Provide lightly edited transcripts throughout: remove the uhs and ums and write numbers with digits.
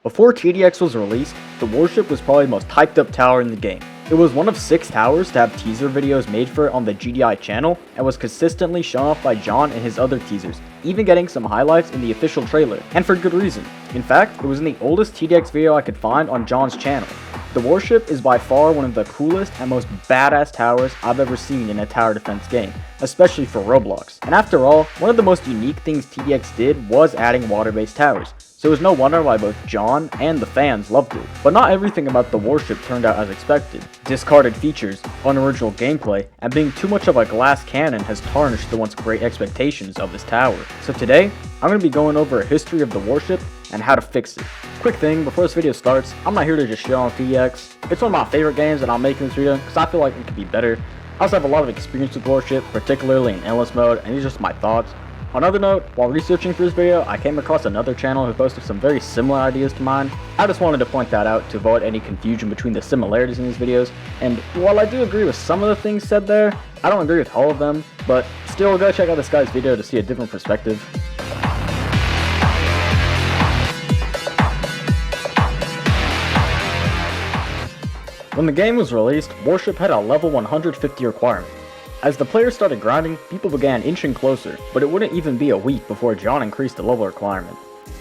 Before TDX was released, the Warship was probably the most hyped up tower in the game. It was one of 6 towers to have teaser videos made for it on the GDI channel, and was consistently shown off by John and his other teasers, even getting some highlights in the official trailer, and for good reason. In fact, it was in the oldest TDX video I could find on John's channel. The Warship is by far one of the coolest and most badass towers I've ever seen in a tower defense game, especially for Roblox. And after all, one of the most unique things TDX did was adding water-based towers, so it was no wonder why both John and the fans loved it. But not everything about the Warship turned out as expected. Discarded features, unoriginal gameplay, and being too much of a glass cannon has tarnished the once great expectations of this tower. So today, I'm going to be going over a history of the Warship and how to fix it. Quick thing, before this video starts, I'm not here to just shit on TDX. It's one of my favorite games and I'm making this video because I feel like it could be better. I also have a lot of experience with Warship, particularly in endless mode, and these are just my thoughts. On another note, while researching for this video, I came across another channel who posted some very similar ideas to mine. I just wanted to point that out to avoid any confusion between the similarities in these videos, and while I do agree with some of the things said there, I don't agree with all of them, but still go check out this guy's video to see a different perspective. When the game was released, Warship had a level 150 requirement. As the players started grinding, people began inching closer, but it wouldn't even be a week before John increased the level requirement.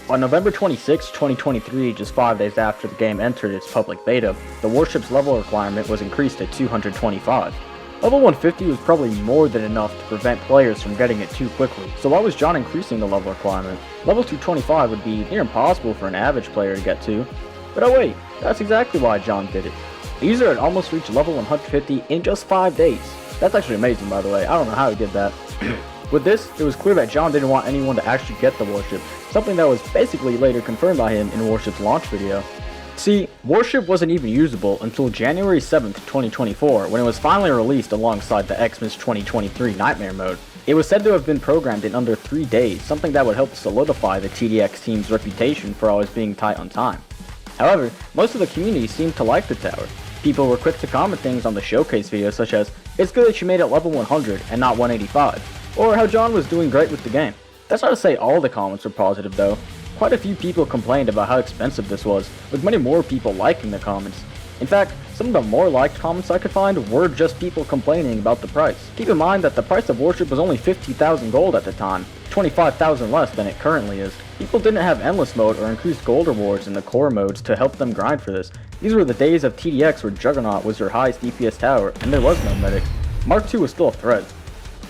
On November 26, 2023, just 5 days after the game entered its public beta, the Warship's level requirement was increased to 225. Level 150 was probably more than enough to prevent players from getting it too quickly, so why was John increasing the level requirement? Level 225 would be near impossible for an average player to get to. But oh wait, that's exactly why John did it. The user had almost reached level 150 in just 5 days. That's actually amazing, by the way. I don't know how he did that. With this, it was clear that John didn't want anyone to actually get the Warship, something that was basically later confirmed by him in Warship's launch video. See, Warship wasn't even usable until January 7th, 2024, when it was finally released alongside the Xmas 2023 Nightmare mode. It was said to have been programmed in under 3 days, something that would help solidify the TDX team's reputation for always being tight on time. However, most of the community seemed to like the tower. People were quick to comment things on the showcase video such as, "It's good that you made it level 100 and not 185, or how John was doing great with the game." That's not to say all the comments were positive though. Quite a few people complained about how expensive this was, with many more people liking the comments. In fact, some of the more liked comments I could find were just people complaining about the price. Keep in mind that the price of Warship was only 50,000 gold at the time, 25,000 less than it currently is. People didn't have endless mode or increased gold rewards in the core modes to help them grind for this. These were the days of TDX where Juggernaut was your highest DPS tower and there was no medics. Mark II was still a threat.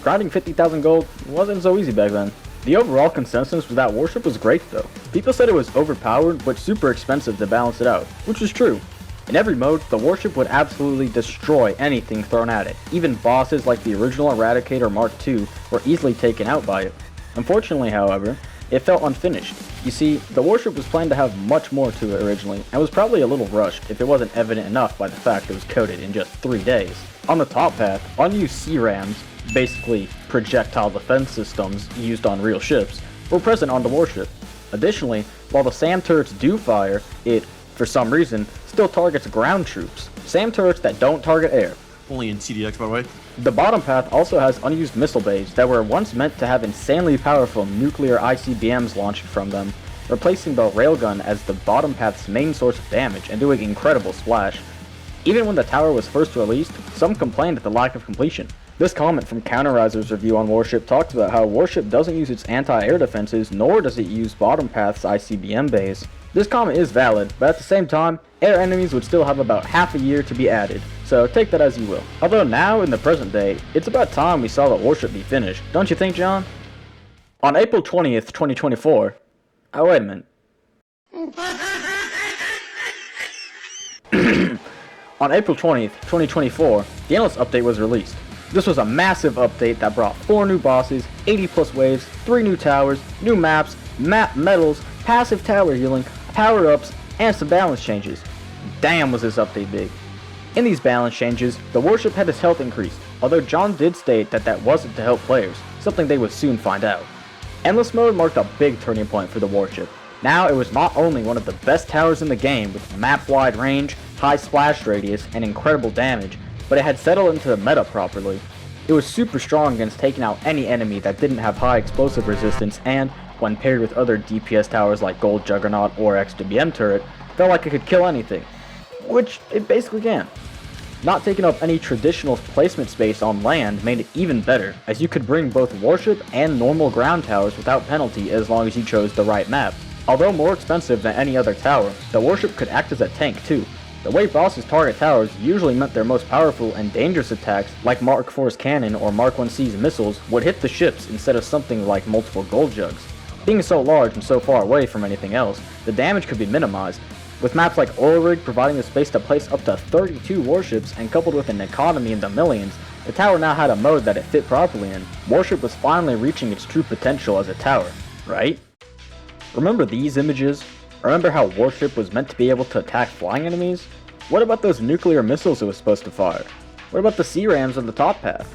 Grinding 50,000 gold wasn't so easy back then. The overall consensus was that Warship was great though. People said it was overpowered but super expensive to balance it out, which was true. In every mode, the Warship would absolutely destroy anything thrown at it. Even bosses like the original Eradicator Mark II were easily taken out by it. Unfortunately, however, it felt unfinished. You see, the Warship was planned to have much more to it originally, and was probably a little rushed if it wasn't evident enough by the fact it was coded in just 3 days. On the top path, unused CRAMs, basically projectile defense systems used on real ships, were present on the Warship. Additionally, while the SAM turrets do fire, it, for some reason, still targets ground troops. SAM turrets that don't target air. Only in TDX, by the way. The bottom path also has unused missile bays that were once meant to have insanely powerful nuclear ICBMs launched from them, replacing the railgun as the bottom path's main source of damage and doing incredible splash. Even when the tower was first released, some complained at the lack of completion. This comment from Counterizer's review on Warship talks about how Warship doesn't use its anti-air defenses, nor does it use bottom path's ICBM bays. This comment is valid, but at the same time, air enemies would still have about half a year to be added, so take that as you will. Although now, in the present day, it's about time we saw the Warship be finished, don't you think, John? On April 20th, 2024... Oh, wait a minute. On April 20th, 2024, the Endless Update was released. This was a massive update that brought 4 new bosses, 80 plus waves, 3 new towers, new maps, map medals, passive tower healing, power-ups, and some balance changes. Damn, was this update big. In these balance changes, the Warship had its health increased, although John did state that that wasn't to help players, something they would soon find out. Endless mode marked a big turning point for the Warship. Now it was not only one of the best towers in the game with map-wide range, high splash radius, and incredible damage, but it had settled into the meta properly. It was super strong against taking out any enemy that didn't have high explosive resistance and, when paired with other DPS towers like Gold Juggernaut or XWM turret, felt like it could kill anything, which it basically can. Not taking up any traditional placement space on land made it even better, as you could bring both warship and normal ground towers without penalty as long as you chose the right map. Although more expensive than any other tower, the warship could act as a tank too. The way bosses target towers usually meant their most powerful and dangerous attacks, like Mark IV's cannon or Mark 1C's missiles, would hit the ships instead of something like multiple gold jugs. Being so large and so far away from anything else, the damage could be minimized. With maps like Oil Rig providing the space to place up to 32 warships and coupled with an economy in the millions, the tower now had a mode that it fit properly in. Warship was finally reaching its true potential as a tower, right? Remember these images? Remember how Warship was meant to be able to attack flying enemies? What about those nuclear missiles it was supposed to fire? What about the C-rams on the top path?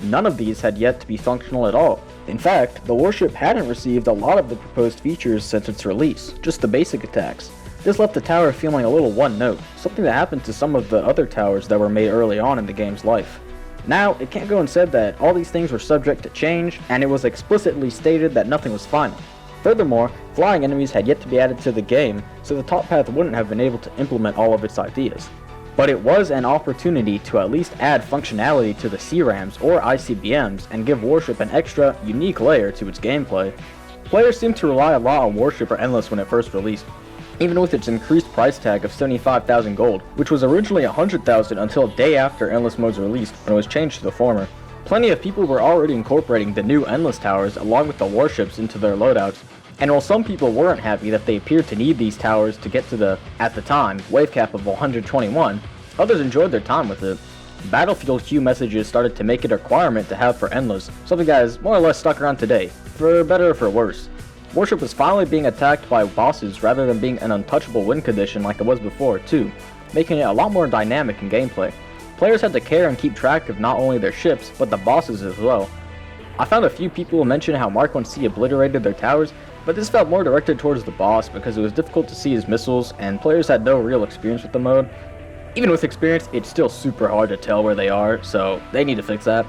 None of these had yet to be functional at all. In fact, the warship hadn't received a lot of the proposed features since its release, just the basic attacks. This left the tower feeling a little one-note, something that happened to some of the other towers that were made early on in the game's life. Now, it can't go unsaid that all these things were subject to change, and it was explicitly stated that nothing was final. Furthermore, flying enemies had yet to be added to the game, so the top path wouldn't have been able to implement all of its ideas. But it was an opportunity to at least add functionality to the C-rams or ICBMs and give Warship an extra, unique layer to its gameplay. Players seemed to rely a lot on Warship or Endless when it first released, even with its increased price tag of 75,000 gold, which was originally 100,000 until a day after Endless mode's released when it was changed to the former. Plenty of people were already incorporating the new Endless towers along with the warships into their loadouts, and while some people weren't happy that they appeared to need these towers to get to the, at the time, wave cap of 121, others enjoyed their time with it. Battlefield queue messages started to make it a requirement to have for Endless, something that is more or less stuck around today, for better or for worse. Warship was finally being attacked by bosses rather than being an untouchable win condition like it was before too, making it a lot more dynamic in gameplay. Players had to care and keep track of not only their ships, but the bosses as well. I found a few people mention how Mark 1C obliterated their towers, but this felt more directed towards the boss because it was difficult to see his missiles and players had no real experience with the mode. Even with experience, it's still super hard to tell where they are, so they need to fix that.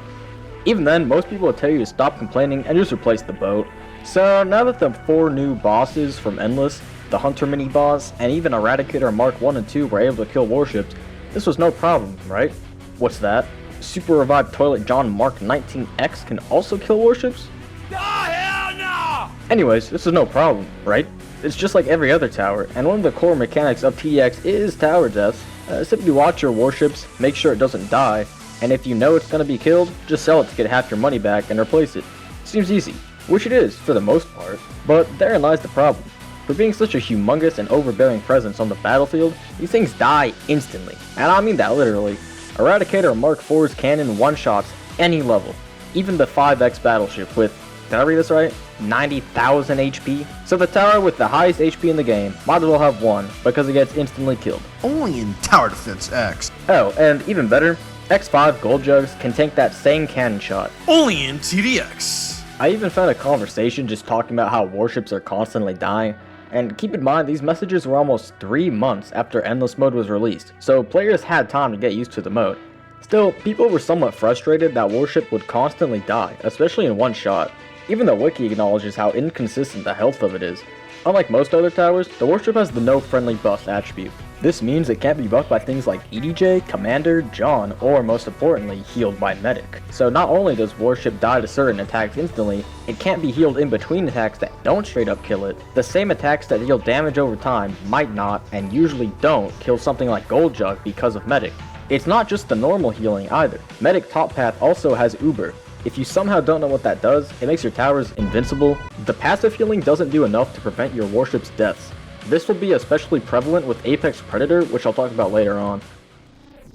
Even then, most people will tell you to stop complaining and just replace the boat. So now that the 4 new bosses from Endless, the Hunter mini-boss, and even Eradicator Mark 1 and 2 were able to kill warships, this was no problem, right? What's that? Super Revived Toilet John Mark 19X can also kill warships? Oh, hell no! Anyways, this is no problem, right? It's just like every other tower, and one of the core mechanics of TDX is tower deaths. Simply watch your warships, make sure it doesn't die, and if you know it's going to be killed, just sell it to get half your money back and replace it. Seems easy, which it is for the most part, but therein lies the problem. For being such a humongous and overbearing presence on the battlefield, these things die instantly, and I mean that literally. Eradicator Mark IV's cannon one-shots any level, even the 5X battleship with, did I read this right? 90,000 HP? So the tower with the highest HP in the game might as well have won because it gets instantly killed. Only in Tower Defense X. Oh, and even better, X5 gold jugs can tank that same cannon shot. Only in TDX. I even found a conversation just talking about how warships are constantly dying. And keep in mind, these messages were almost 3 months after Endless mode was released, so players had time to get used to the mode. Still, people were somewhat frustrated that Warship would constantly die, especially in one shot. Even the wiki acknowledges how inconsistent the health of it is. Unlike most other towers, the Warship has the no friendly buff attribute. This means it can't be buffed by things like EDJ, Commander, John, or most importantly, healed by Medic. So not only does Warship die to certain attacks instantly, it can't be healed in between attacks that don't straight up kill it. The same attacks that deal damage over time might not, and usually don't, kill something like Gold Jug because of Medic. It's not just the normal healing either. Medic Top Path also has Uber. If you somehow don't know what that does, it makes your towers invincible. The passive healing doesn't do enough to prevent your warship's deaths. This will be especially prevalent with Apex Predator, which I'll talk about later on.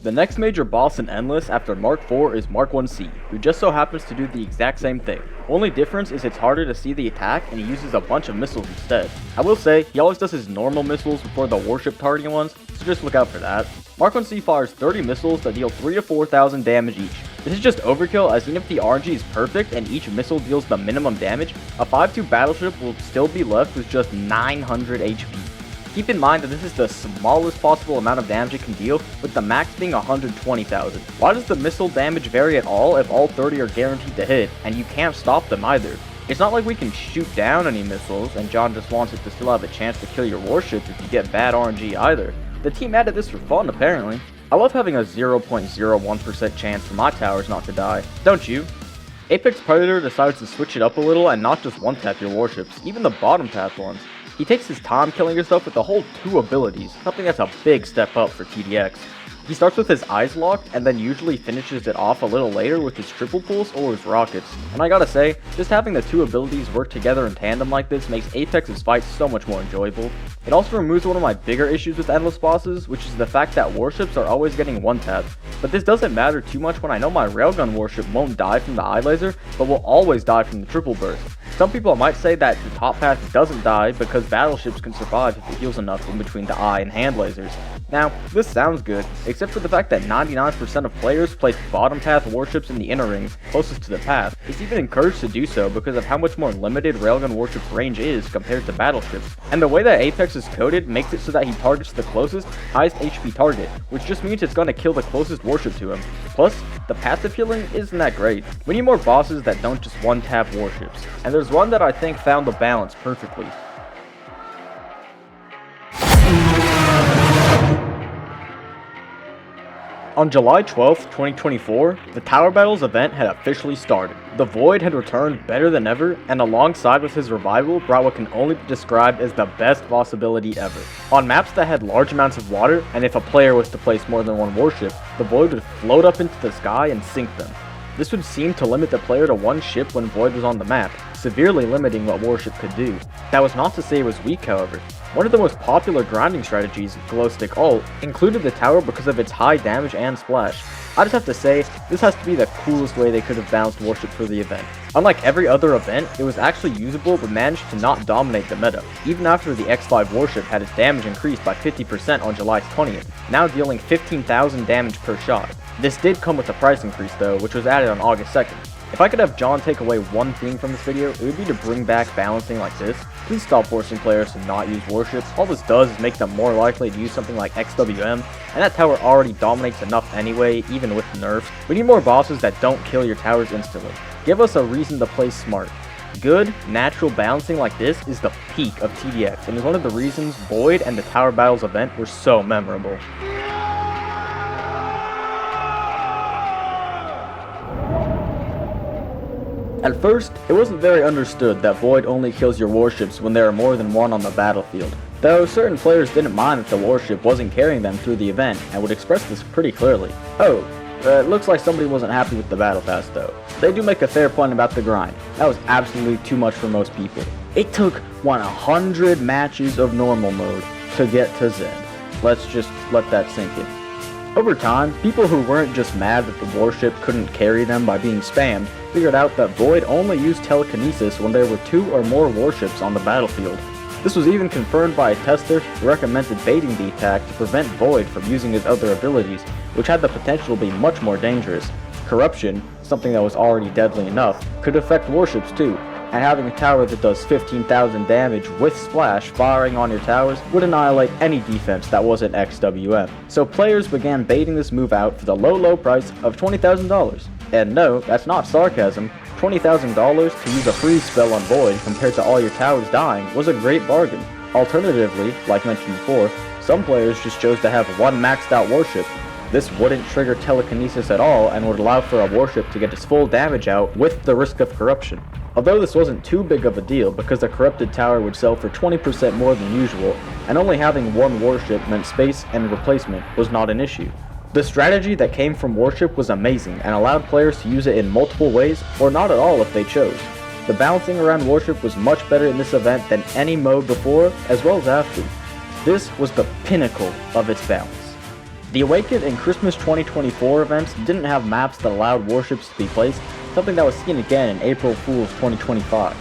The next major boss in Endless after Mark IV is Mark 1C, who just so happens to do the exact same thing. Only difference is it's harder to see the attack and he uses a bunch of missiles instead. I will say, he always does his normal missiles before the warship targeting ones, so just look out for that. Mark 1C fires 30 missiles that deal 3 to 4,000 damage each. This is just overkill, as even if the RNG is perfect and each missile deals the minimum damage, a 5-2 battleship will still be left with just 900 HP. Keep in mind that this is the smallest possible amount of damage it can deal, with the max being 120,000. Why does the missile damage vary at all if all 30 are guaranteed to hit, and you can't stop them either? It's not like we can shoot down any missiles, and John just wants it to still have a chance to kill your warship if you get bad RNG either. The team added this for fun, apparently. I love having a 0.01% chance for my towers not to die, don't you? Apex Predator decides to switch it up a little and not just one-tap your warships, even the bottom-tap ones. He takes his time killing your stuff with the whole 2 abilities, something that's a big step up for TDX. He starts with his eyes locked, and then usually finishes it off a little later with his triple pulse or his rockets. And I gotta say, just having the 2 abilities work together in tandem like this makes Apex's fights so much more enjoyable. It also removes one of my bigger issues with endless bosses, which is the fact that warships are always getting one-tapped. But this doesn't matter too much when I know my railgun warship won't die from the eye laser, but will always die from the triple burst. Some people might say that the top path doesn't die because battleships can survive if it heals enough in between the eye and hand lasers. Now, this sounds good, except for the fact that 99% of players place bottom path warships in the inner rings closest to the path. It's even encouraged to do so because of how much more limited railgun warship's range is compared to battleships. And the way that Apex is coded makes it so that he targets the closest, highest HP target, which just means it's gonna kill the closest warship to him. Plus, the passive healing isn't that great. We need more bosses that don't just one-tap warships, and there's one that I think found the balance perfectly. On July 12th, 2024, the Tower Battles event had officially started. The Void had returned better than ever, and alongside with his revival brought what can only be described as the best boss ability ever. On maps that had large amounts of water, and if a player was to place more than one warship, the Void would float up into the sky and sink them. This would seem to limit the player to one ship when Void was on the map, severely limiting what warship could do. That was not to say it was weak, however. One of the most popular grinding strategies, Glow Stick Ult, included the tower because of its high damage and splash. I just have to say, this has to be the coolest way they could have balanced warship for the event. Unlike every other event, it was actually usable but managed to not dominate the meta, even after the X5 warship had its damage increased by 50% on July 20th, now dealing 15,000 damage per shot. This did come with a price increase though, which was added on August 2nd. If I could have John take away one thing from this video, it would be to bring back balancing like this. Please stop forcing players to not use warships. All this does is make them more likely to use something like XWM, and that tower already dominates enough anyway, even with nerfs. We need more bosses that don't kill your towers instantly. Give us a reason to play smart. Good, natural balancing like this is the peak of TDX, and is one of the reasons Void and the Tower Battles event were so memorable. At first, it wasn't very understood that Void only kills your warships when there are more than one on the battlefield, though certain players didn't mind that the warship wasn't carrying them through the event and would express this pretty clearly. It looks like somebody wasn't happy with the battle pass though. They do make a fair point about the grind. That was absolutely too much for most people. It took 100 matches of normal mode to get to Zed. Let's just let that sink in. Over time, people who weren't just mad that the warship couldn't carry them by being spammed figured out that Void only used telekinesis when there were 2 or more warships on the battlefield. This was even confirmed by a tester who recommended baiting the attack to prevent Void from using his other abilities, which had the potential to be much more dangerous. Corruption, something that was already deadly enough, could affect warships too, and having a tower that does 15,000 damage with splash firing on your towers would annihilate any defense that wasn't XWM. So players began baiting this move out for the low price of $20,000. And no, that's not sarcasm. $20,000 to use a freeze spell on Void compared to all your towers dying was a great bargain. Alternatively, like mentioned before, some players just chose to have one maxed out warship. This wouldn't trigger telekinesis at all and would allow for a warship to get its full damage out with the risk of corruption. Although this wasn't too big of a deal because a corrupted tower would sell for 20% more than usual, and only having one warship meant space and replacement was not an issue. The strategy that came from warship was amazing and allowed players to use it in multiple ways or not at all if they chose. The balancing around warship was much better in this event than any mode before as well as after. This was the pinnacle of its balance. The Awakened and Christmas 2024 events didn't have maps that allowed warships to be placed, something that was seen again in April Fool's 2025.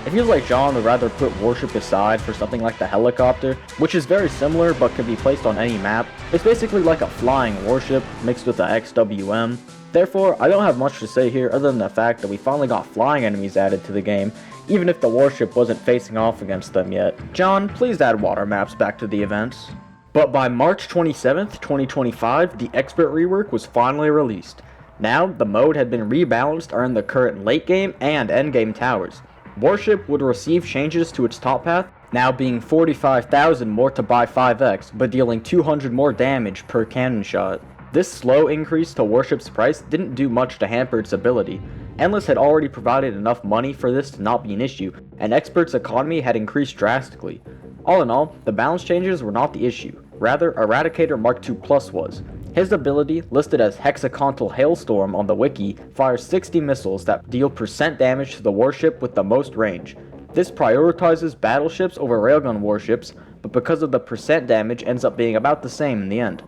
It feels like John would rather put warship aside for something like the helicopter, which is very similar but can be placed on any map. It's basically like a flying warship mixed with the XWM. Therefore, I don't have much to say here other than the fact that we finally got flying enemies added to the game, even if the warship wasn't facing off against them yet. John, please add water maps back to the events. But by March 27th, 2025, the Expert rework was finally released. Now, the mode had been rebalanced around the current late game and end game towers. Warship would receive changes to its top path, now being 45,000 more to buy 5x, but dealing 200 more damage per cannon shot. This slow increase to Warship's price didn't do much to hamper its ability. Endless had already provided enough money for this to not be an issue, and Expert's economy had increased drastically. All in all, the balance changes were not the issue, rather Eradicator Mark II Plus was. His ability, listed as Hexacontal Hailstorm on the wiki, fires 60 missiles that deal % damage to the warship with the most range. This prioritizes battleships over railgun warships, but because of the % damage ends up being about the same in the end.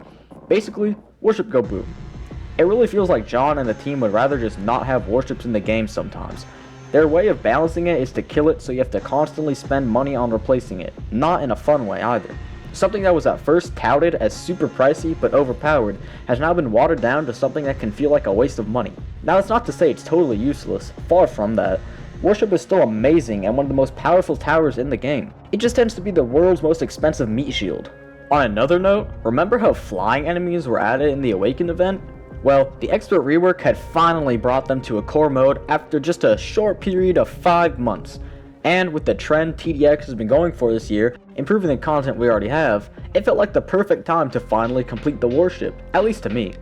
Basically, warship go boom. It really feels like John and the team would rather just not have warships in the game sometimes. Their way of balancing it is to kill it so you have to constantly spend money on replacing it, not in a fun way either. Something that was at first touted as super pricey but overpowered has now been watered down to something that can feel like a waste of money. Now that's not to say it's totally useless, far from that. Warship is still amazing and one of the most powerful towers in the game. It just tends to be the world's most expensive meat shield. On another note, remember how flying enemies were added in the Awakened event? Well, the Expert rework had finally brought them to a core mode after just a short period of 5 months. And with the trend TDX has been going for this year, improving the content we already have, it felt like the perfect time to finally complete the warship, at least to me.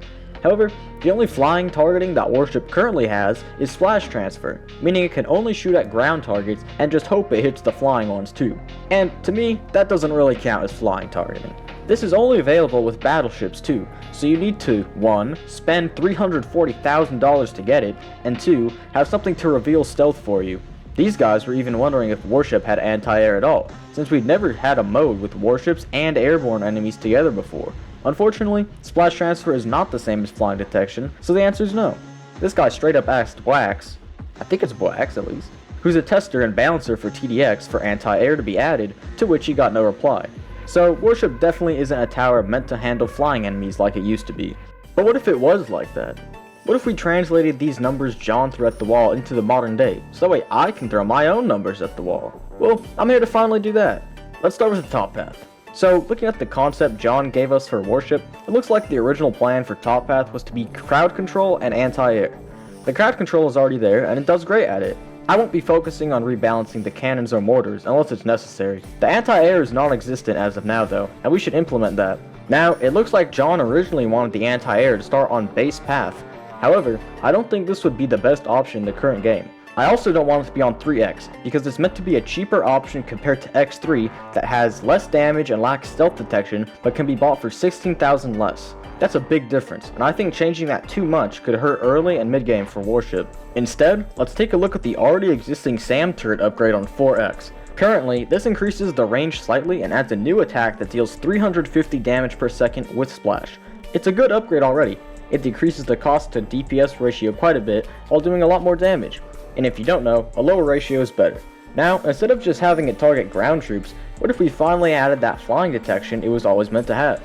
However, the only flying targeting that Warship currently has is Splash Transfer, meaning it can only shoot at ground targets and just hope it hits the flying ones too. And to me, that doesn't really count as flying targeting. This is only available with battleships too, so you need to 1. Spend $340,000 to get it, and 2. Have something to reveal stealth for you. These guys were even wondering if Warship had anti-air at all, since we'd never had a mode with warships and airborne enemies together before. Unfortunately, Splash Transfer is not the same as flying detection, so the answer is no. This guy straight up asked Wax, I think it's Wax at least, who's a tester and balancer for TDX for anti-air to be added, to which he got no reply. So Warship definitely isn't a tower meant to handle flying enemies like it used to be. But what if it was like that? What if we translated these numbers John threw at the wall into the modern day, so that way I can throw my own numbers at the wall? Well, I'm here to finally do that. Let's start with the top path. So, looking at the concept John gave us for Warship, it looks like the original plan for top path was to be crowd control and anti-air. The crowd control is already there, and it does great at it. I won't be focusing on rebalancing the cannons or mortars unless it's necessary. The anti-air is non-existent as of now though, and we should implement that. Now, it looks like John originally wanted the anti-air to start on base path. However, I don't think this would be the best option in the current game. I also don't want it to be on 3x, because it's meant to be a cheaper option compared to X3 that has less damage and lacks stealth detection, but can be bought for 16,000 less. That's a big difference, and I think changing that too much could hurt early and mid game for Warship. Instead, let's take a look at the already existing SAM turret upgrade on 4x. Currently, this increases the range slightly and adds a new attack that deals 350 damage per second with Splash. It's a good upgrade already. It decreases the cost to DPS ratio quite a bit while doing a lot more damage. And if you don't know, a lower ratio is better. Now, instead of just having it target ground troops, what if we finally added that flying detection it was always meant to have?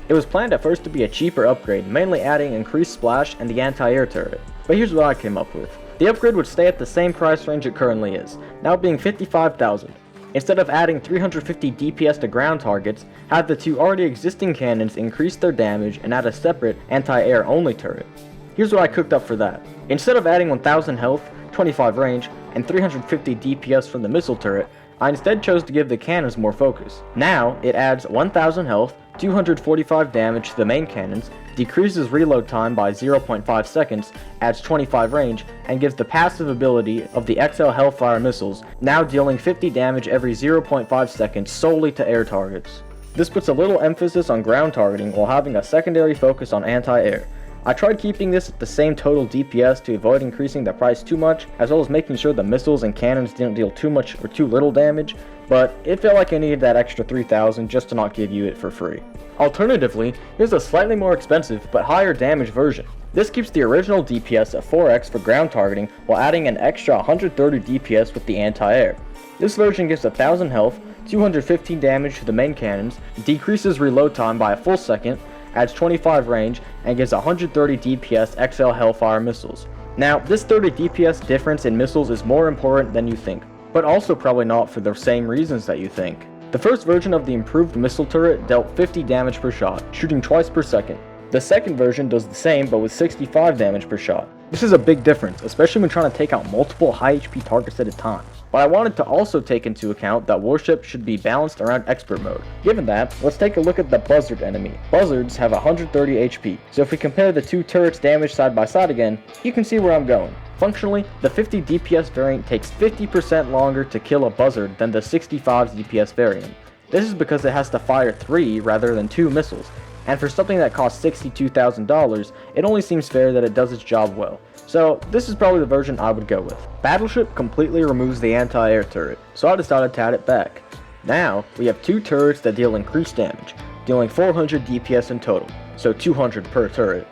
It was planned at first to be a cheaper upgrade, mainly adding increased splash and the anti-air turret. But here's what I came up with. The upgrade would stay at the same price range it currently is, now being 55,000. Instead of adding 350 DPS to ground targets, have the two already existing cannons increase their damage and add a separate anti-air only turret. Here's what I cooked up for that. Instead of adding 1000 health, 25 range, and 350 DPS from the missile turret, I instead chose to give the cannons more focus. Now, it adds 1000 health, 245 damage to the main cannons, decreases reload time by 0.5 seconds, adds 25 range, and gives the passive ability of the XL Hellfire missiles, now dealing 50 damage every 0.5 seconds solely to air targets. This puts a little emphasis on ground targeting while having a secondary focus on anti-air. I tried keeping this at the same total DPS to avoid increasing the price too much, as well as making sure the missiles and cannons didn't deal too much or too little damage, but it felt like I needed that extra 3,000 just to not give you it for free. Alternatively, here's a slightly more expensive but higher damage version. This keeps the original DPS at 4x for ground targeting while adding an extra 130 DPS with the anti-air. This version gives 1000 health, 215 damage to the main cannons, decreases reload time by a full second, adds 25 range, and gives 130 DPS XL Hellfire missiles. Now, this 30 DPS difference in missiles is more important than you think, but also probably not for the same reasons that you think. The first version of the improved missile turret dealt 50 damage per shot, shooting twice per second. The second version does the same but with 65 damage per shot. This is a big difference, especially when trying to take out multiple high HP targets at a time. but I wanted to also take into account that Warship should be balanced around Expert mode. Given that, let's take a look at the Buzzard enemy. Buzzards have 130 HP, so if we compare the two turrets' damage side by side again, you can see where I'm going. Functionally, the 50 DPS variant takes 50% longer to kill a Buzzard than the 65 DPS variant. This is because it has to fire 3 rather than 2 missiles, and for something that costs $62,000, it only seems fair that it does its job well. So this is probably the version I would go with. Battleship completely removes the anti-air turret, so I decided to add it back. Now, we have 2 turrets that deal increased damage, dealing 400 DPS in total, so 200 per turret.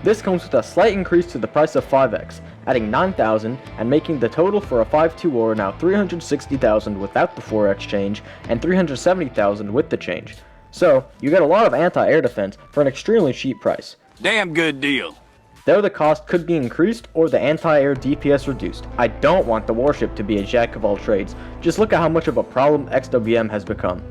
This comes with a slight increase to the price of 5x, adding 9,000 and making the total for a 5.2 ore now 360,000 without the 4x change and 370,000 with the change. So, you get a lot of anti-air defense for an extremely cheap price. Damn good deal. Though the cost could be increased or the anti-air DPS reduced, I don't want the warship to be a jack of all trades. Just look at how much of a problem XWM has become.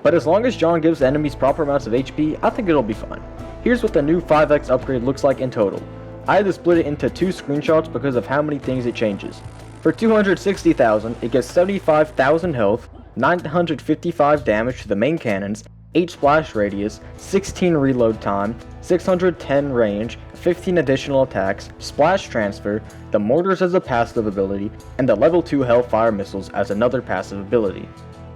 But as long as John gives enemies proper amounts of HP, I think it'll be fine. Here's what the new 5x upgrade looks like in total. I had to split it into 2 screenshots because of how many things it changes. For 260,000, it gives 75,000 health, 955 damage to the main cannons, 8 splash radius, 16 reload time, 610 range, 15 additional attacks, splash transfer, the mortars as a passive ability, and the level 2 Hellfire missiles as another passive ability.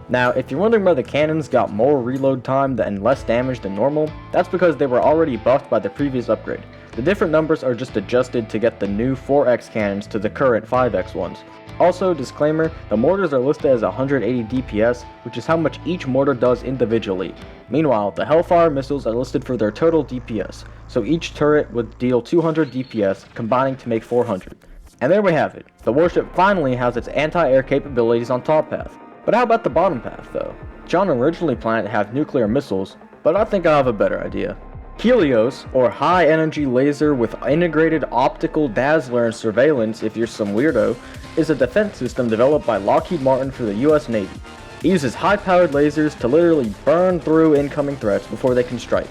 Now, if you're wondering why the cannons got more reload time and less damage than normal, that's because they were already buffed by the previous upgrade. The different numbers are just adjusted to get the new 4x cannons to the current 5x ones. Also, disclaimer, the mortars are listed as 180 DPS, which is how much each mortar does individually. Meanwhile, the Hellfire missiles are listed for their total DPS, so each turret would deal 200 DPS, combining to make 400. And there we have it. The warship finally has its anti-air capabilities on top path. But how about the bottom path, though? John originally planned to have nuclear missiles, but I think I have a better idea. Helios, or High Energy Laser with Integrated Optical Dazzler and Surveillance if you're some weirdo, is a defense system developed by Lockheed Martin for the US Navy. It uses high-powered lasers to literally burn through incoming threats before they can strike.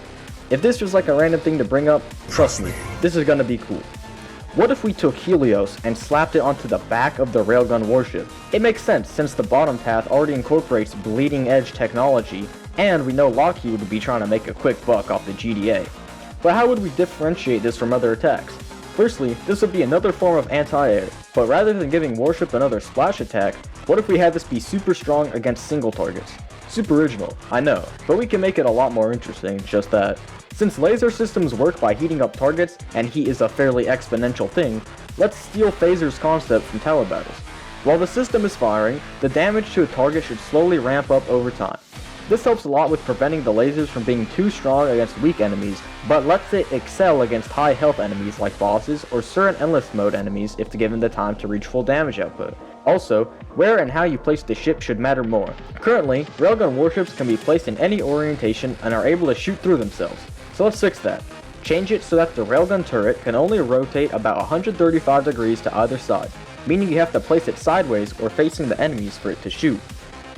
If this was like a random thing to bring up, trust me, this is gonna be cool. What if we took Helios and slapped it onto the back of the railgun warship? It makes sense since the bottom path already incorporates bleeding edge technology, and we know Lockheed would be trying to make a quick buck off the GDA. But how would we differentiate this from other attacks? Firstly, this would be another form of anti-air, but rather than giving warship another splash attack, what if we had this be super strong against single targets? Super original, I know, but we can make it a lot more interesting, just that. Since laser systems work by heating up targets, and heat is a fairly exponential thing, let's steal Phaser's concept from tower battles. While the system is firing, the damage to a target should slowly ramp up over time. This helps a lot with preventing the lasers from being too strong against weak enemies, but lets it excel against high health enemies like bosses or certain endless mode enemies if given the time to reach full damage output. Also, where and how you place the ship should matter more. Currently, railgun warships can be placed in any orientation and are able to shoot through themselves. So let's fix that. Change it so that the railgun turret can only rotate about 135 degrees to either side, meaning you have to place it sideways or facing the enemies for it to shoot.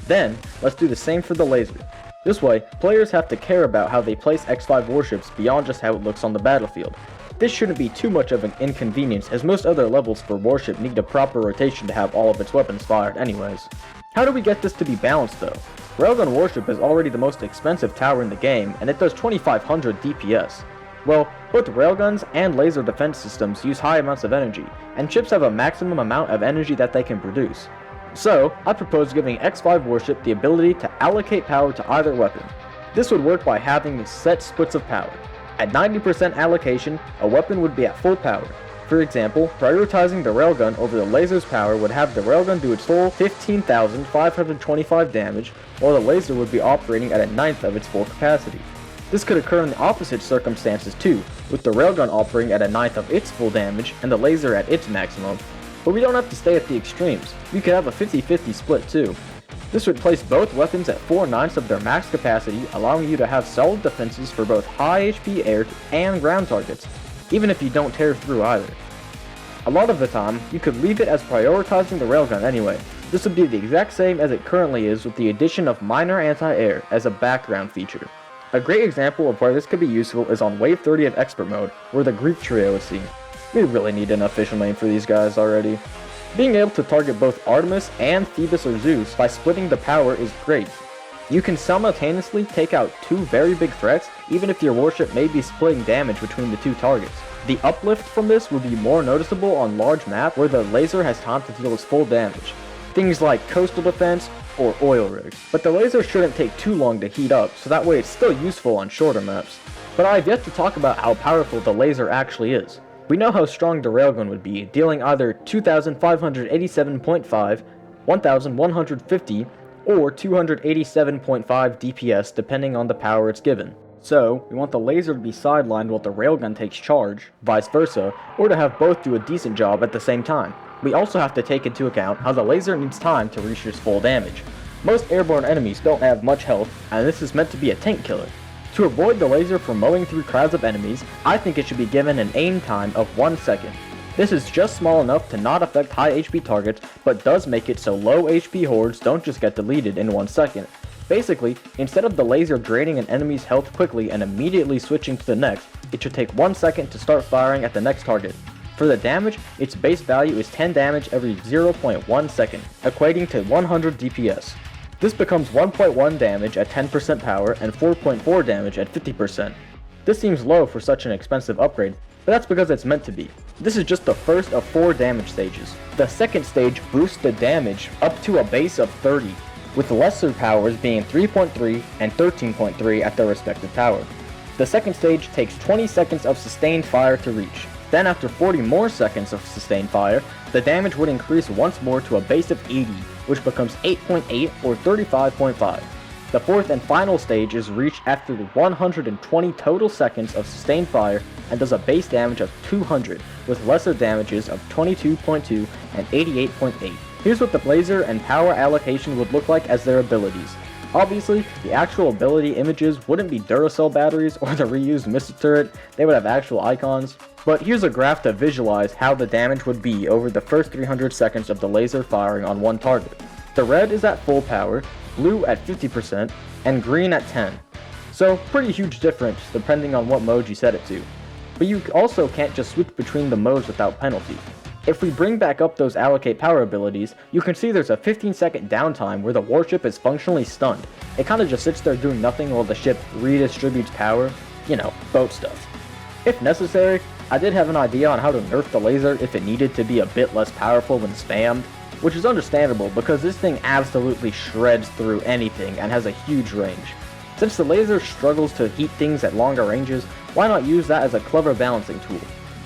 Then, let's do the same for the laser. This way, players have to care about how they place X5 warships beyond just how it looks on the battlefield. This shouldn't be too much of an inconvenience as most other levels for warship need a proper rotation to have all of its weapons fired anyways. How do we get this to be balanced though? Railgun Warship is already the most expensive tower in the game, and it does 2500 DPS. Well, both railguns and laser defense systems use high amounts of energy, and chips have a maximum amount of energy that they can produce. So, I propose giving X5 Warship the ability to allocate power to either weapon. This would work by having set splits of power. At 90% allocation, a weapon would be at full power. For example, prioritizing the railgun over the laser's power would have the railgun do its full 15,525 damage, while the laser would be operating at a ninth of its full capacity. This could occur in the opposite circumstances too, with the railgun operating at a ninth of its full damage and the laser at its maximum. But we don't have to stay at the extremes, we could have a 50-50 split too. This would place both weapons at 4/9 of their max capacity, allowing you to have solid defenses for both high HP air and ground targets, even if you don't tear through either. A lot of the time, you could leave it as prioritizing the railgun anyway. This would be the exact same as it currently is with the addition of minor anti-air as a background feature. A great example of where this could be useful is on Wave 30 of Expert Mode, where the Greek trio is seen. We really need an official name for these guys already. Being able to target both Artemis and Phoebus or Zeus by splitting the power is great. You can simultaneously take out two very big threats even if your warship may be splitting damage between the two targets. The uplift from this will be more noticeable on large maps where the laser has time to deal its full damage. Things like coastal defense or oil rigs. But the laser shouldn't take too long to heat up, so that way it's still useful on shorter maps. But I've yet to talk about how powerful the laser actually is. We know how strong the railgun would be, dealing either 2587.5, 1150, or 287.5 DPS depending on the power it's given. So, we want the laser to be sidelined while the railgun takes charge, vice versa, or to have both do a decent job at the same time. We also have to take into account how the laser needs time to reach its full damage. Most airborne enemies don't have much health, and this is meant to be a tank killer. To avoid the laser from mowing through crowds of enemies, I think it should be given an aim time of 1 second. This is just small enough to not affect high HP targets, but does make it so low HP hordes don't just get deleted in 1 second. Basically, instead of the laser draining an enemy's health quickly and immediately switching to the next, it should take 1 second to start firing at the next target. For the damage, its base value is 10 damage every 0.1 second, equating to 100 DPS. This becomes 1.1 damage at 10% power and 4.4 damage at 50%. This seems low for such an expensive upgrade, but that's because it's meant to be. This is just the first of 4 damage stages. The second stage boosts the damage up to a base of 30, with the lesser powers being 3.3 and 13.3 at their respective power. The second stage takes 20 seconds of sustained fire to reach. Then after 40 more seconds of sustained fire, the damage would increase once more to a base of 80, which becomes 8.8 or 35.5. The fourth and final stage is reached after the 120 total seconds of sustained fire and does a base damage of 200, with lesser damages of 22.2 and 88.8. Here's what the laser and power allocation would look like as their abilities. Obviously, the actual ability images wouldn't be Duracell batteries or the reused missile turret, they would have actual icons. But here's a graph to visualize how the damage would be over the first 300 seconds of the laser firing on one target. The red is at full power, blue at 50%, and green at 10. So pretty huge difference depending on what mode you set it to. But you also can't just switch between the modes without penalty. If we bring back up those allocate power abilities, you can see there's a 15-second downtime where the warship is functionally stunned. It kinda just sits there doing nothing while the ship redistributes power. You know, boat stuff. If necessary, I did have an idea on how to nerf the laser if it needed to be a bit less powerful when spammed, which is understandable because this thing absolutely shreds through anything and has a huge range. Since the laser struggles to heat things at longer ranges, why not use that as a clever balancing tool?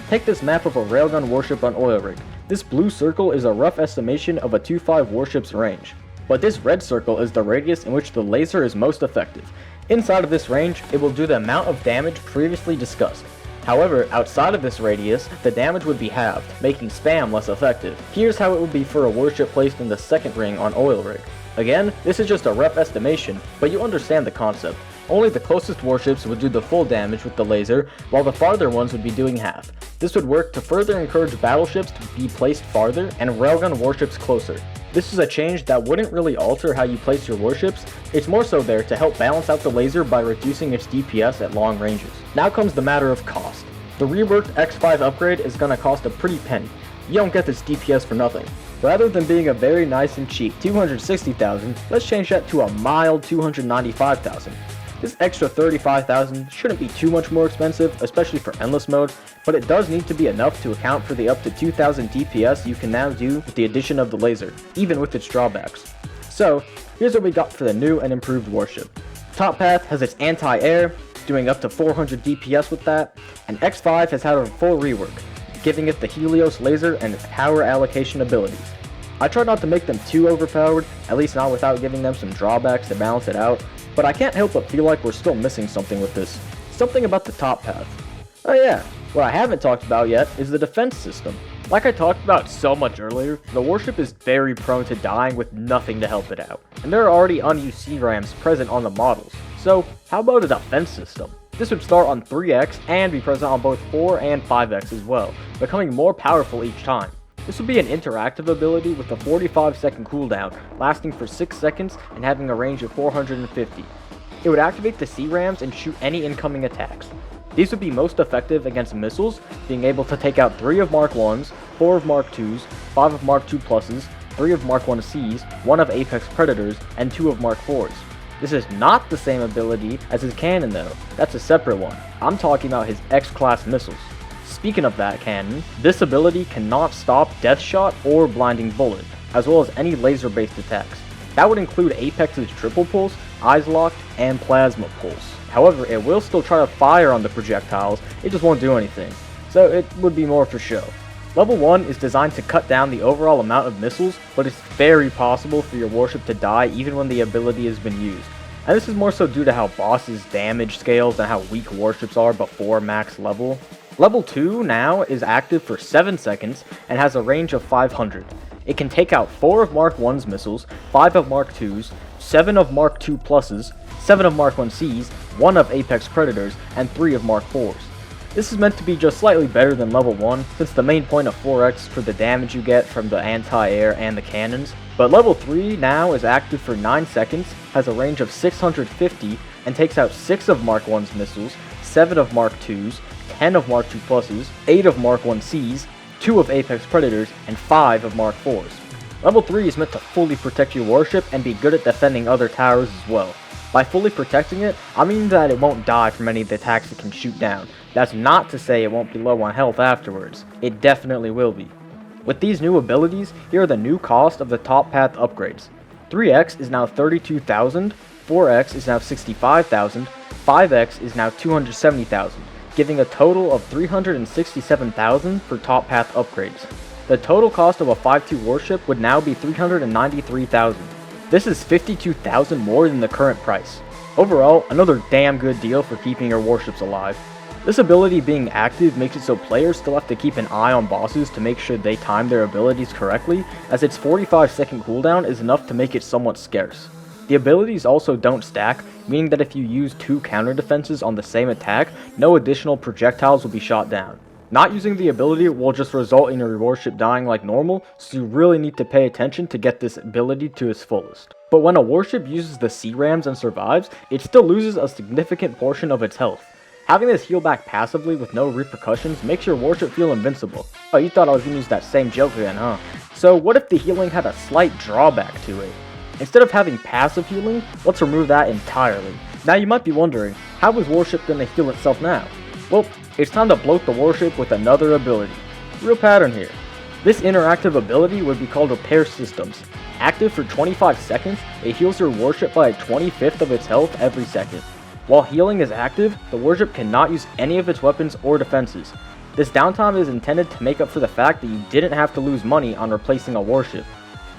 Take this map of a railgun warship on oil rig. This blue circle is a rough estimation of a 2-5 warship's range, but this red circle is the radius in which the laser is most effective. Inside of this range, it will do the amount of damage previously discussed. However, outside of this radius, the damage would be halved, making spam less effective. Here's how it would be for a warship placed in the second ring on oil rig. Again, this is just a rough estimation, but you understand the concept. Only the closest warships would do the full damage with the laser, while the farther ones would be doing half. This would work to further encourage battleships to be placed farther and railgun warships closer. This is a change that wouldn't really alter how you place your warships, it's more so there to help balance out the laser by reducing its DPS at long ranges. Now comes the matter of cost. The reworked X5 upgrade is gonna cost a pretty penny. You don't get this DPS for nothing. Rather than being a very nice and cheap 260,000, let's change that to a mild 295,000. This extra 35,000 shouldn't be too much more expensive, especially for endless mode, but it does need to be enough to account for the up to 2,000 DPS you can now do with the addition of the laser, even with its drawbacks. So, here's what we got for the new and improved warship. Top Path has its anti-air, doing up to 400 DPS with that, and X5 has had a full rework, giving it the Helios laser and its power allocation abilities. I tried not to make them too overpowered, at least not without giving them some drawbacks to balance it out, but I can't help but feel like we're still missing something with this. Something about the Top Path. Oh yeah, what I haven't talked about yet is the defense system. Like I talked about so much earlier, the warship is very prone to dying with nothing to help it out, and there are already unused C-rams present on the models. So, how about a defense system? This would start on 3x and be present on both 4 and 5x as well, becoming more powerful each time. This would be an interactive ability with a 45-second cooldown, lasting for 6 seconds and having a range of 450. It would activate the C-rams and shoot any incoming attacks. These would be most effective against missiles, being able to take out 3 of Mark 1s, 4 of Mark 2s, 5 of Mark 2 pluses, 3 of Mark 1Cs, 1 of Apex Predators, and 2 of Mark 4s. This is not the same ability as his cannon though, that's a separate one. I'm talking about his X-class missiles. Speaking of that cannon, this ability cannot stop Death Shot or Blinding Bullet, as well as any laser-based attacks. That would include Apex's Triple Pulse, Eyes Locked, and Plasma Pulse. However, it will still try to fire on the projectiles, it just won't do anything, so it would be more for show. Level 1 is designed to cut down the overall amount of missiles, but it's very possible for your warship to die even when the ability has been used. And this is more so due to how bosses damage scales and how weak warships are before max level. Level 2 now is active for 7 seconds and has a range of 500. It can take out 4 of Mark 1's missiles, 5 of Mark 2's, 7 of Mark 2 pluses, 7 of Mark 1C's, 1 of Apex Predators, and 3 of Mark 4's. This is meant to be just slightly better than level 1, since the main point of 4x is for the damage you get from the anti-air and the cannons, but level 3 now is active for 9 seconds, has a range of 650, and takes out 6 of Mark 1's missiles, 7 of Mark 2's, 10 of Mark 2 pluses, 8 of Mark 1C's, 2 of Apex Predators, and 5 of Mark 4's. Level 3 is meant to fully protect your warship and be good at defending other towers as well. By fully protecting it, I mean that it won't die from any of the attacks it can shoot down. That's not to say it won't be low on health afterwards. It definitely will be. With these new abilities, here are the new cost of the top path upgrades. 3x is now 32,000, 4x is now 65,000, 5x is now 270,000, giving a total of 367,000 for top path upgrades. The total cost of a 5.2 warship would now be 393,000. This is 52,000 more than the current price. Overall, another damn good deal for keeping your warships alive. This ability being active makes it so players still have to keep an eye on bosses to make sure they time their abilities correctly, as its 45-second cooldown is enough to make it somewhat scarce. The abilities also don't stack, meaning that if you use 2 counter defenses on the same attack, no additional projectiles will be shot down. Not using the ability will just result in your warship dying like normal, so you really need to pay attention to get this ability to its fullest. But when a warship uses the C-rams and survives, it still loses a significant portion of its health. Having this heal back passively with no repercussions makes your warship feel invincible. Oh, you thought I was gonna use that same joke again, huh? So what if the healing had a slight drawback to it? Instead of having passive healing, let's remove that entirely. Now you might be wondering, how is warship gonna heal itself now? Well, it's time to bloat the warship with another ability. Real pattern here. This interactive ability would be called Repair Systems. Active for 25 seconds, it heals your warship by a 25th of its health every second. While healing is active, the warship cannot use any of its weapons or defenses. This downtime is intended to make up for the fact that you didn't have to lose money on replacing a warship.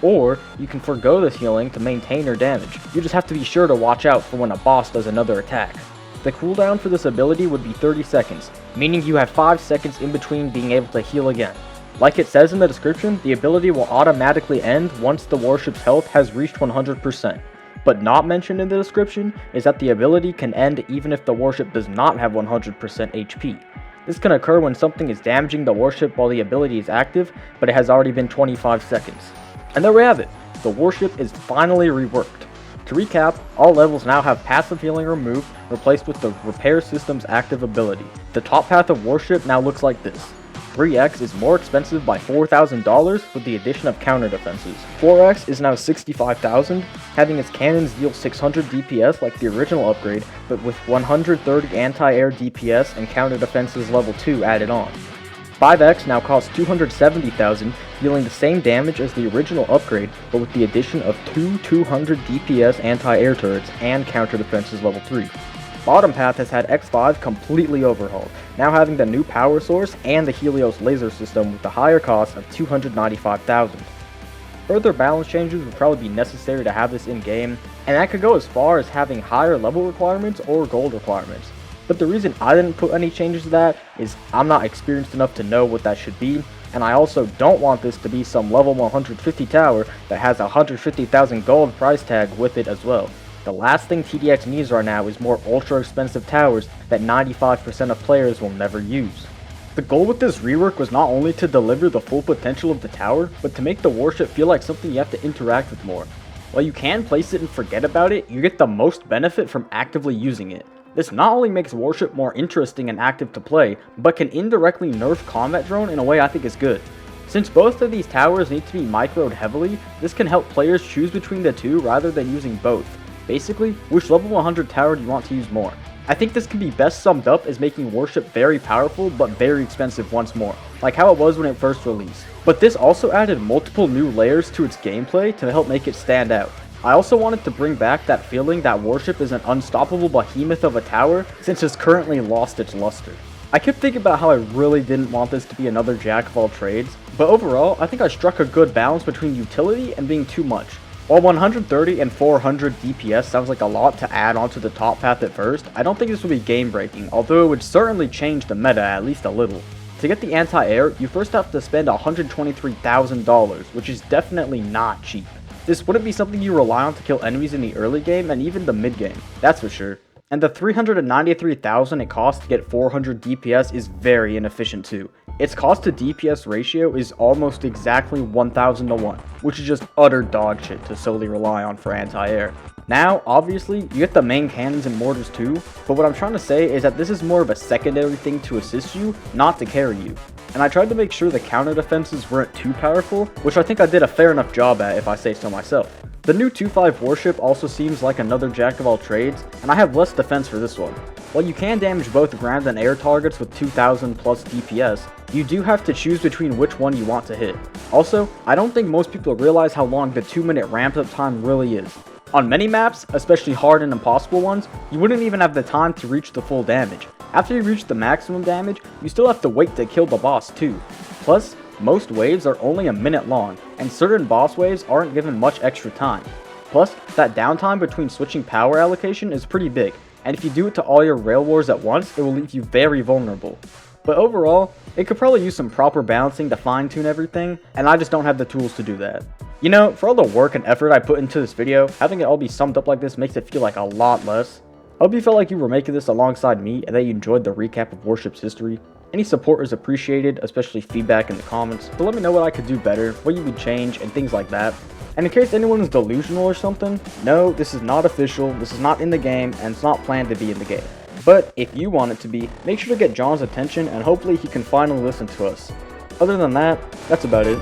Or, you can forego this healing to maintain your damage. You just have to be sure to watch out for when a boss does another attack. The cooldown for this ability would be 30 seconds, meaning you have 5 seconds in between being able to heal again. Like it says in the description, the ability will automatically end once the warship's health has reached 100%. But not mentioned in the description is that the ability can end even if the warship does not have 100% HP. This can occur when something is damaging the warship while the ability is active, but it has already been 25 seconds. And there we have it, the warship is finally reworked. To recap, all levels now have passive healing removed, replaced with the Repair System's active ability. The top path of warship now looks like this. 3x is more expensive by $4,000 with the addition of counter defenses. 4x is now $65,000, having its cannons deal 600 DPS like the original upgrade, but with 130 anti-air DPS and counter defenses level 2 added on. 5x now costs $270,000, dealing the same damage as the original upgrade, but with the addition of 200 DPS anti-air turrets and counter defenses level 3. Bottom path has had X5 completely overhauled, now having the new power source and the Helios laser system with the higher cost of $295,000. Further balance changes would probably be necessary to have this in-game, and that could go as far as having higher level requirements or gold requirements. But the reason I didn't put any changes to that is I'm not experienced enough to know what that should be, and I also don't want this to be some level 150 tower that has a 150,000 gold price tag with it as well. The last thing TDX needs right now is more ultra expensive towers that 95% of players will never use. The goal with this rework was not only to deliver the full potential of the tower, but to make the warship feel like something you have to interact with more. While you can place it and forget about it, you get the most benefit from actively using it. This not only makes Warship more interesting and active to play, but can indirectly nerf Combat Drone in a way I think is good. Since both of these towers need to be microed heavily, this can help players choose between the two rather than using both. Basically, which level 100 tower do you want to use more? I think this can be best summed up as making Warship very powerful but very expensive once more, like how it was when it first released. But this also added multiple new layers to its gameplay to help make it stand out. I also wanted to bring back that feeling that Warship is an unstoppable behemoth of a tower since it's currently lost its luster. I kept thinking about how I really didn't want this to be another jack of all trades, but overall I think I struck a good balance between utility and being too much. While 130 and 400 DPS sounds like a lot to add onto the top path at first, I don't think this will be game breaking, although it would certainly change the meta at least a little. To get the anti-air, you first have to spend $123,000, which is definitely not cheap. This wouldn't be something you rely on to kill enemies in the early game and even the mid game, that's for sure. And the $393,000 it costs to get 400 DPS is very inefficient too. Its cost to DPS ratio is almost exactly 1000 to 1, which is just utter dog shit to solely rely on for anti-air. Now, obviously, you get the main cannons and mortars too, but what I'm trying to say is that this is more of a secondary thing to assist you, not to carry you. And I tried to make sure the counter defenses weren't too powerful, which I think I did a fair enough job at if I say so myself. The new 2.5 Warship also seems like another jack of all trades, and I have less defense for this one. While you can damage both ground and air targets with 2000 plus DPS, you do have to choose between which one you want to hit. Also, I don't think most people realize how long the 2-minute ramp up time really is. On many maps, especially hard and impossible ones, you wouldn't even have the time to reach the full damage. After you reach the maximum damage, you still have to wait to kill the boss too. Plus, most waves are only a minute long, and certain boss waves aren't given much extra time. Plus, that downtime between switching power allocation is pretty big, and if you do it to all your rail wars at once, it will leave you very vulnerable. But overall, it could probably use some proper balancing to fine tune everything, and I just don't have the tools to do that. You know, for all the work and effort I put into this video, having it all be summed up like this makes it feel like a lot less. I hope you felt like you were making this alongside me and that you enjoyed the recap of Warship's history. Any support is appreciated, especially feedback in the comments, so let me know what I could do better, what you would change, and things like that. And in case anyone is delusional or something, no, this is not official, this is not in the game, and it's not planned to be in the game. But if you want it to be, make sure to get John's attention and hopefully he can finally listen to us. Other than that, that's about it.